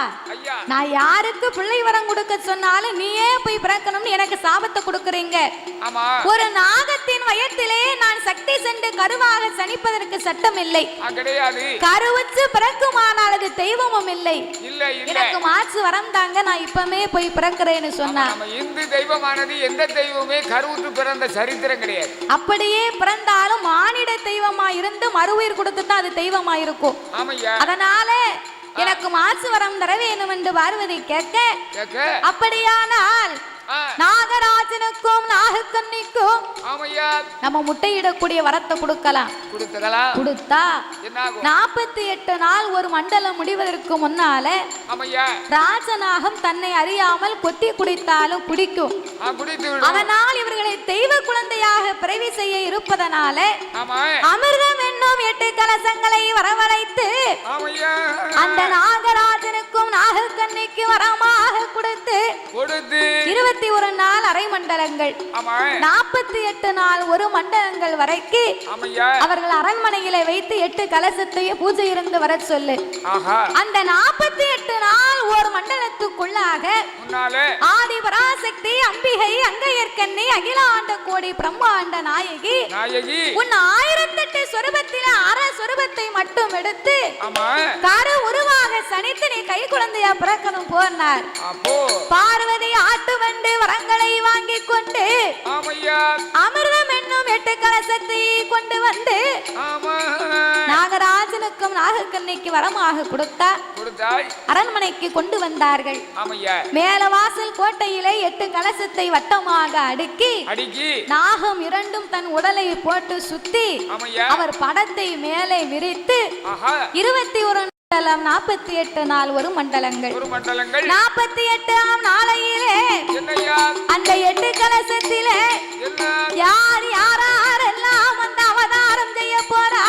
நான் யாருக்கு பிள்ளை வரம் கொடுக்க சொன்னாலும் நீயே போய் பிறக்கணும்னு எனக்கு சாபத்தை கொடுக்கறீங்க. ஒரு நாகத்தின் வயத்திலே நான் சக்தி சென்று கருவாக சனிப்பதற்கு சட்டம் இல்லை. கருவச்சு பிறக்குமானால் அது தெய்வமும் இல்லை. எனக்கு மாற்று வரம் தாங்க, நான் இப்பமே போய் பிறக்கிறேன்னு சொன்னா. இந்து தெய்வமானது எந்த தெய்வமே கருவுற்று பிறந்த சரித்திரம் கிடையாது. அப்படியே பிறந்தாலும் மானிட தெய்வமா இருந்து மறுஉயிர் கொடுத்து தான் அது தெய்வமா இருக்கும். அதனால எனக்கு மாசு வரம் தர வேணும் என்று பார்வதி கேட்க, அப்படியானால் நாகராஜனுக்கும் நாகக்கன்னிக்கும் நம்ம முட்டையிடக்கூடிய வரத்தை கொடுக்கலாம். கொடுத்தா 48 நாள் ஒரு மண்டலம் முடிவதற்கு முன்னால ராஜநாகம் தன்னை அறியாமல் கொத்தி குடித்தாலும் குடிக்கும். அதனால் இவர்களை தெய்வ குழந்தையாக பிறவி செய்ய இருப்பதனால அமிர்தம் என்னும் 8 கலசங்களை வரவழைத்து அந்த நாகராஜனுக்கும் நாகக்கன்னிக்கு வரமாக கொடுத்து 21 நாள் அரை மண்டலங்கள், 48 நாள் ஒரு மண்டலங்கள் வரைக்கு அவர்கள் அரண்மனையில வைத்து 8 கலசத்தையும் பூஜை இருந்து வர சொல்லு. அந்த 48 நாள் ஒரு மண்டலத்துக்குள்ளாக ஆதி பராசக்தி அம்பிகை அங்கையர்கண்ணி அகிலாண்ட கோடி பிரம்மாண்ட நாயகி உன் 1008 சொரூபத்தில அரை சொரூபத்தை மட்டும் எடுத்து கரு உருவாக சனித்து நீ கை குழந்தையா பிறக்கணும் போனார். பார்வதி ஆட்டு வண்டு வரங்களை வாங்கி கொண்டு அமிர்தம் என்னும் 8 கலசத்தை கொண்டு வந்து நாகராஜனுக்கும் நாகக்கன்னிக்கு வரமாக கொடுத்தாய். அரண்மனைக்கு கொண்டு வந்தார்கள். மேல வாசல் கோட்டையிலே 8 கலசத்தை வட்டமாக அடுக்கி நாகம் 2ம் தன் உடலை போட்டு சுத்தி அவர் படத்தை மேலே விரித்து 21 48 நாள் ஒரு மண்டலங்கள் 48ஆம் நாளையிலே அந்த 8 கலசத்திலே யார் யாரெல்லாம் அந்த அவதாரம் செய்ய போறா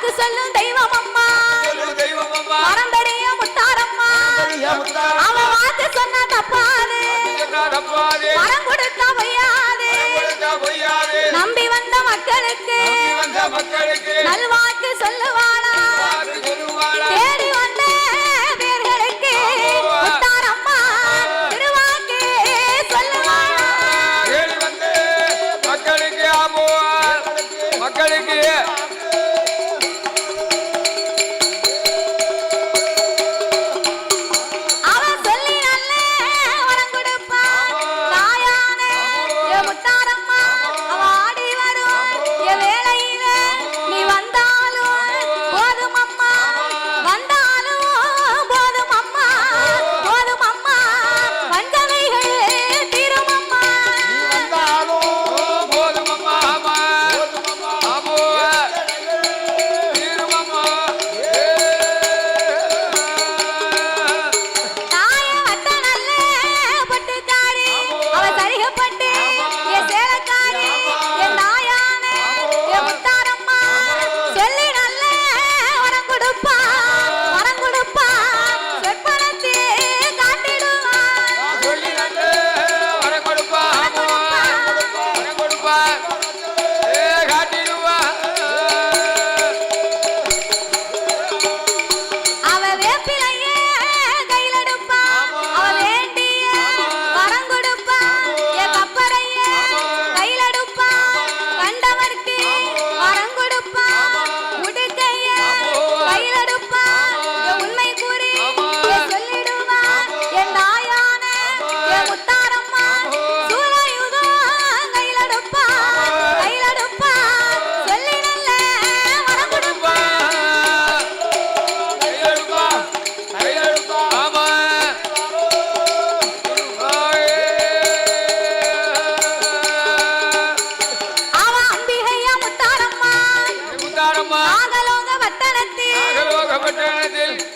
வாக்கு சொல்லும் தெய்வம் அம்மா மறந்தடிய முத்தாரம்மா அவ வாக்கு சொன்ன தப்பாது வரம் கொடுத்தா பொய்யாது நம்பி வந்த மக்களுக்கு நல்வாக்கு சொல்லுவாளா தேடி வந்த பேர்களுக்கு முத்தாரம்மா திருவாக்கு சொல்லுவாளா தேடி வந்து மக்களுக்கு மக்களுக்கு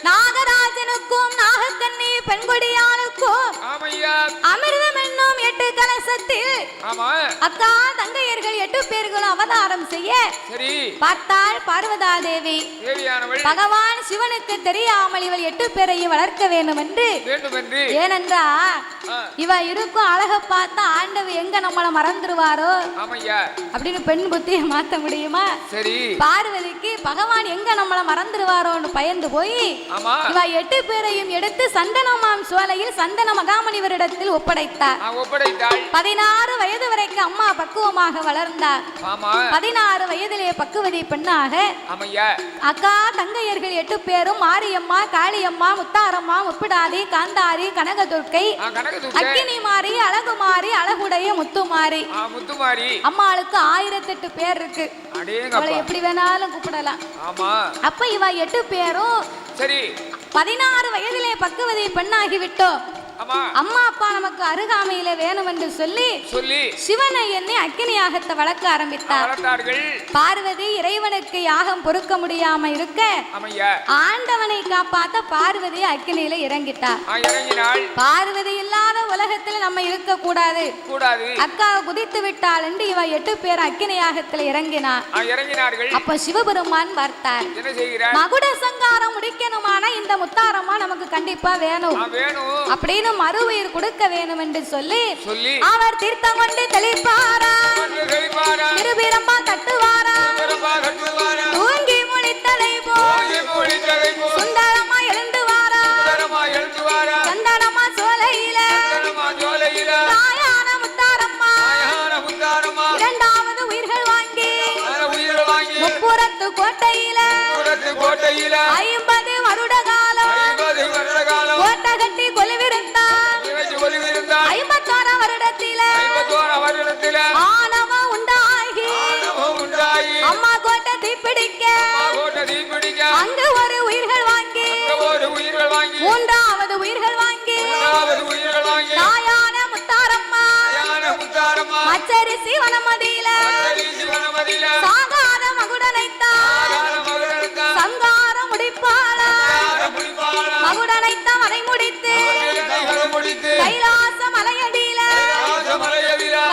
நாகராஜனுக்கும் நாகக்கண்ணி பெண்கொடியானுக்கும் அமிர்தம் என்னும் 8 கலசத்தில் அக்கா தங்கையர்கள் 8 பேர்களும் அவதாரம் செய்ய பார்த்தாள் பார்வதா தேவி. பகவான் சிவனுக்கு தெரியாமல் இவள் 8 பேரையும் வளர்க்க வேண்டும் என்று. ஏனென்றா இவ இருக்கும் அழக பார்த்தா ஆண்டவ எங்க நம்மள மறந்துருவாரோ அப்படின்னு பெண் புத்தியை மாத்த முடியுமா? பார்வதிக்கு பகவான் எங்க நம்மள மறந்துருவாரோன்னு பயந்து போய் இவ 8 பேரையும் எடுத்து சந்தனமாம் சோலையில் சந்தன மகாமணிவரிடத்தில் ஒப்படைத்தார். 16 வயது வரைக்கும் அம்மா பக்குவமாக வளர்ந்தார். 16 வயதிலே பக்குவதி பெண்ணாக அக்கா தங்கையர்கள் 8 பேரும் மாரியம்மா, காளியம்மா, முத்தாரம்மா, முப்பிடாதி, காந்தாரி, கனகதுர்க்கை, அக்கினி மாறி, அழகுமாரி, அழகுடைய முத்துமாரி. அம்மாளுக்கு 1008 பேர் இருக்கு. எப்படி வேணாலும் கூப்பிடலாம். அப்ப இவ 8 பேரும் 16 வயதிலே பக்குவதி பெண்ணாகி விட்டோம். அம்மா அப்பா நமக்கு அருகாமையில வேணும் என்று சொல்லி சிவனை எண்ணி அக்கினி யாகத்தை வளர்க்க ஆரம்பித்தார். பார்வதி இறைவனுக்கு யாகம் பொறுக்க முடியாம இருக்க ஆண்டவனை காப்பாத்த பார்வதி அக்கினியில இறங்கிட்டார். பார்வதி இல்லாத உலகத்துல நம்ம இருக்க கூடாது, அக்கா குதித்து விட்டாள் என்று இவ 8 பேர் அக்கினி யாகத்துல இறங்கினார். அப்ப சிவபெருமான் பார்த்தார், மகுட சங்காரம் முடிக்கணுமான இந்த முத்தாரம்மா நமக்கு கண்டிப்பா வேணும் அப்படின்னு மறுவுயிர் கொடுக்க வேண்டும் என்று சொல்லி அவர் தீர்த்தம் கொண்டு தெளிப்பாரா, திருபிரம்பா தட்டுவாரா, தூங்கி முழித்தலை போல் சுந்தரமா எழுந்து வாரா, சந்தனமா சோலையில தாயான முத்தாரம்மா 2வது உயிர்கள் வாங்கி முப்புறத்து கோட்டையில 50 வருட காலம் கோட்டை கட்டி கொலுவிருந்தார். 51 வருடத்தில ஆணவ உண்டாகி அம்மா கோட்டை தீப்பிடிக்க அங்கு ஒரு உயிர்கள் வாங்கி 3வது உயிர்கள் வாங்கி தாயான முத்தாரம்மா மச்சரிசி வனமதியில சாகாத மகுடனைத்தான் சங்காரம் முடிப்பாளா, மகுடனைத்தான் மறை முடித்து கைலாச மலையடியில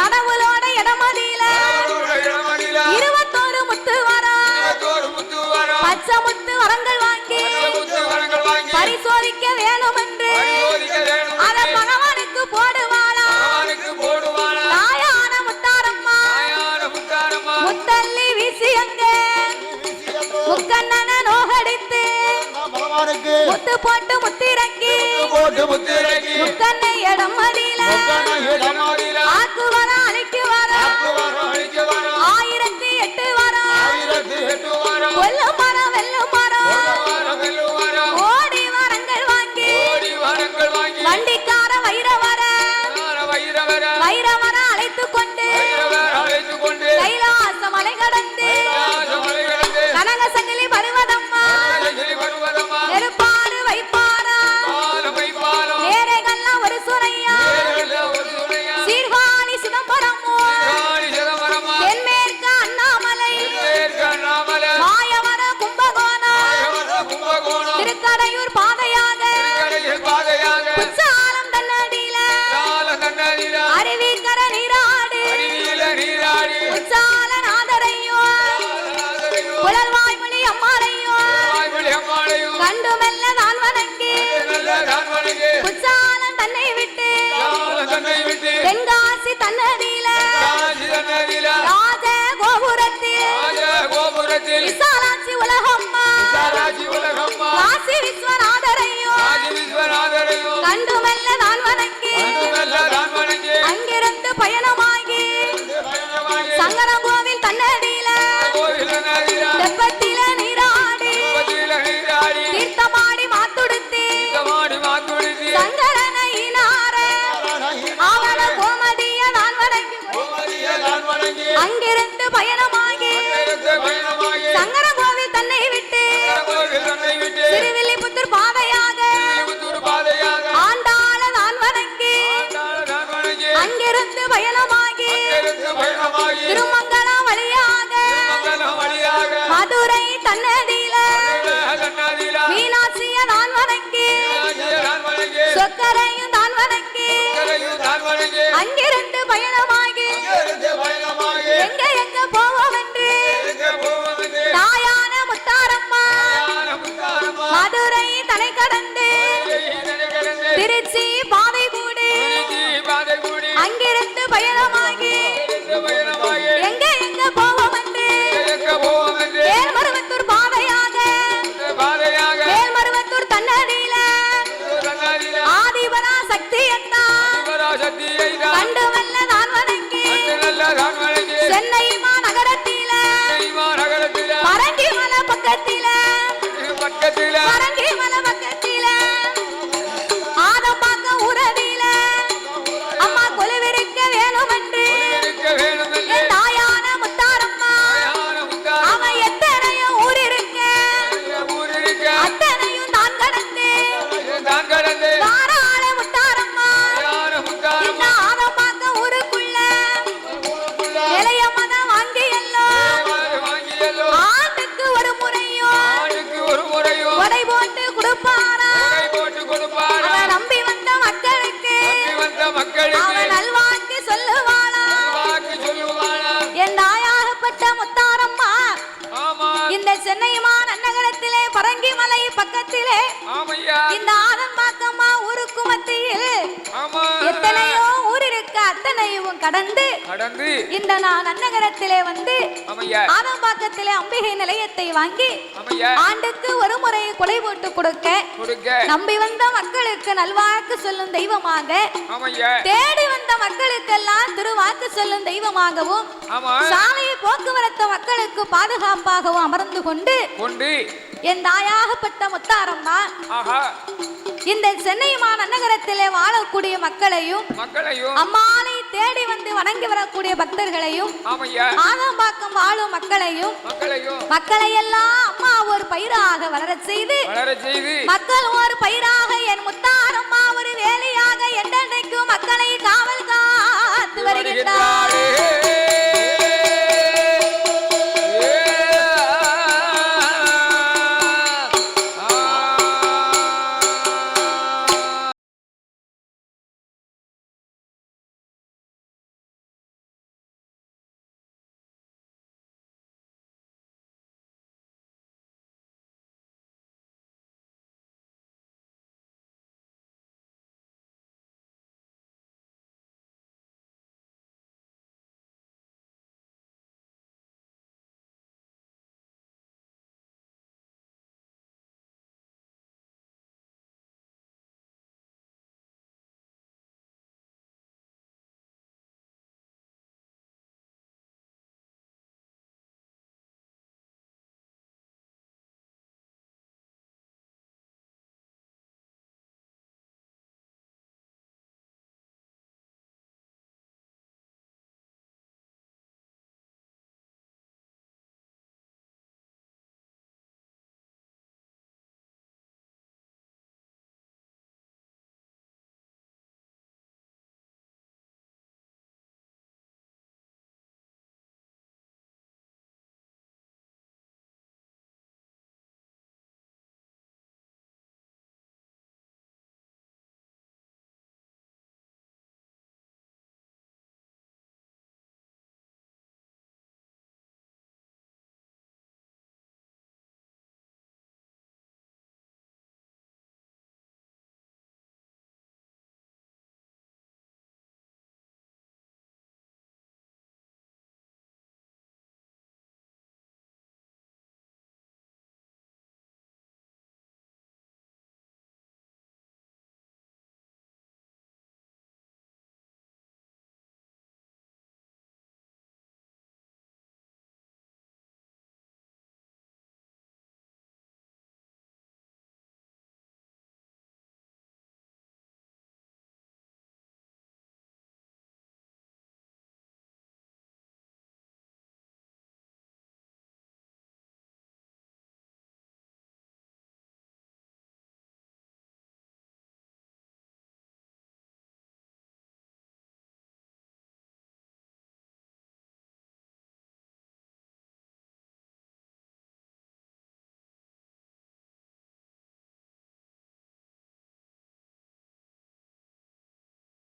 கடவுளோட இடமதியில 21 முத்து வரம் பச்சை முத்து வரங்கள் வாங்கி பரிசோதிக்க வேணும் என்று அத பகவானுக்கு போடுவாளா தாயான முத்தாரம்மா முத்தள்ளி வீசி அங்க முக்கண்ணன நோகடித்து முத்து போட்டு முத்திரங்கி முக்கண்ணை இடம் மதியில ஆக்கு வர அழிக்கு வர 1008 வரம் கொல்லும் மரம் வெல்லும் மரம் ஓடி வரங்கள் வாங்கி வண்டிக்கார வைரவர அழைத்து கொண்டு கைலாச மலை கடந்து கனக சங்கிலி பருவதம்மா நெருப்பாறு வைப்பாரா நேரைகள்லாம் ஒரு சுரையா சீர்காழி சிதம்பரமோ தென்மேற்கு அண்ணாமலை மாயவர கும்பகோணம் திருக்கடையூர் பாதையாக குற்றாலம் தன்னடியில அருவிக்கர நீராடு குற்றால நாதரையோ புலல்வாய்மொழி அம்மாளையோ கண்டு மெல்ல நான் வணங்கி குற்றாலம் தன்னை விட்டு தென்காசி தன்னடியில ராஜ கோபுரத்தில் விசாலாட்சி உலகம்மா காசி விஸ்வநாதரையோ கண்டு மெல்ல நான் வணங்கி அங்கிருந்து பயணமாகி சங்கரகோவில் தன்னடியில தெப்பத்தில நீராடி தீர்த்தமாடி மாத்துடுத்தி சங்கரனை நார அவன கோமதிய நான் வணங்கி அங்கிருந்து பயணமாகி சங்கரகோவில் தன்னை விட்டு திருவில்லிபுத்தூர் பாதையாக ஆண்டாள நான் வணங்கி அங்கிருந்து பயணமாகி திருமங்கலம் வழியாக மதுரை தன்னதியில மீனாட்சிய நான் வணங்கி சொக்கரையும் தான் வணங்கி அங்கிருந்து பயணமாகி எங்க போவோம் என்று தாயான முத்தாரம்மா மதுரை தலை கடந்து திருச்சி பாதை கூடி அங்கிருந்து பயணமாகி எங்க போவோம் என்று மேல்மருவத்தூர் பாதையாக மேல்மருவத்தூர் தன்னடியில ஆதிபரா சக்தியத்தா கண்டு வல்ல நான் வணங்கி சென்னை மாநகரத்தில பரங்கிமலை பக்கத்தில ஆதம்பாக்க உறவில அம்மா கொலுவிருக்க வேணும் என்று என் தாயான முத்தாரம்மா அவன் எத்தனையோ ஊர் இருக்க அத்தனையும் தான் கடந்து தாராள முத்தாரம்மா இந்த ஆதம்பாக்க ஊருக்குள்ள நிலைய மதம் வாங்கி ஆண்டுக்கு ஒரு முறையோ கொடை போட்டு கொடுப்பாரா அவன் நம்பி வந்த மக்களுக்கு அவன் நல்வாக்கு சொல்லுவானா என் தாயாகப்பட்ட முத்தாரம்மா இந்த சென்னை மாநகரத்திலே பரங்கிமலை பக்கத்திலே இந்த ஆதம்பாக்கம்மா ஊருக்கு மத்தியில் எத்தனையோ ஊர் இருக்க அத்தனையும் கடந்து இந்த நான் நன்னகரத்திலே வந்து ஆதம்பாக்கத்திலே அம்பிகை நிலையத்தை வாங்கி ஆண்டுக்கு ஒரு முறை கொலை போட்டு கொடுக்க நம்பி வந்த மக்களுக்கு நல்வாக்கு சொல்லும் தெய்வமாக தேடி வந்த மக்களுக்கெல்லாம் திருவாக்கு சொல்லும் தெய்வமாகவும் சாலை போக்குவரத்து மக்களுக்கு பாதுகாப்பாகவும் அமர்ந்து கொண்டு என் தாயாகப்பட்ட முத்தாரம்மா இந்த சென்னை மாநகரத்திலே வாழக்கூடிய மக்களையும் அம்மானை தேடி வந்து வணங்கி வரக்கூடிய பக்தர்களையும் ஆதம்பாக்கம் வாழும் மக்களையும் மக்களையெல்லாம் அம்மா ஒரு பயிராக வளர செய்து மக்கள் ஒரு பயிராக என் முத்தாரம்மா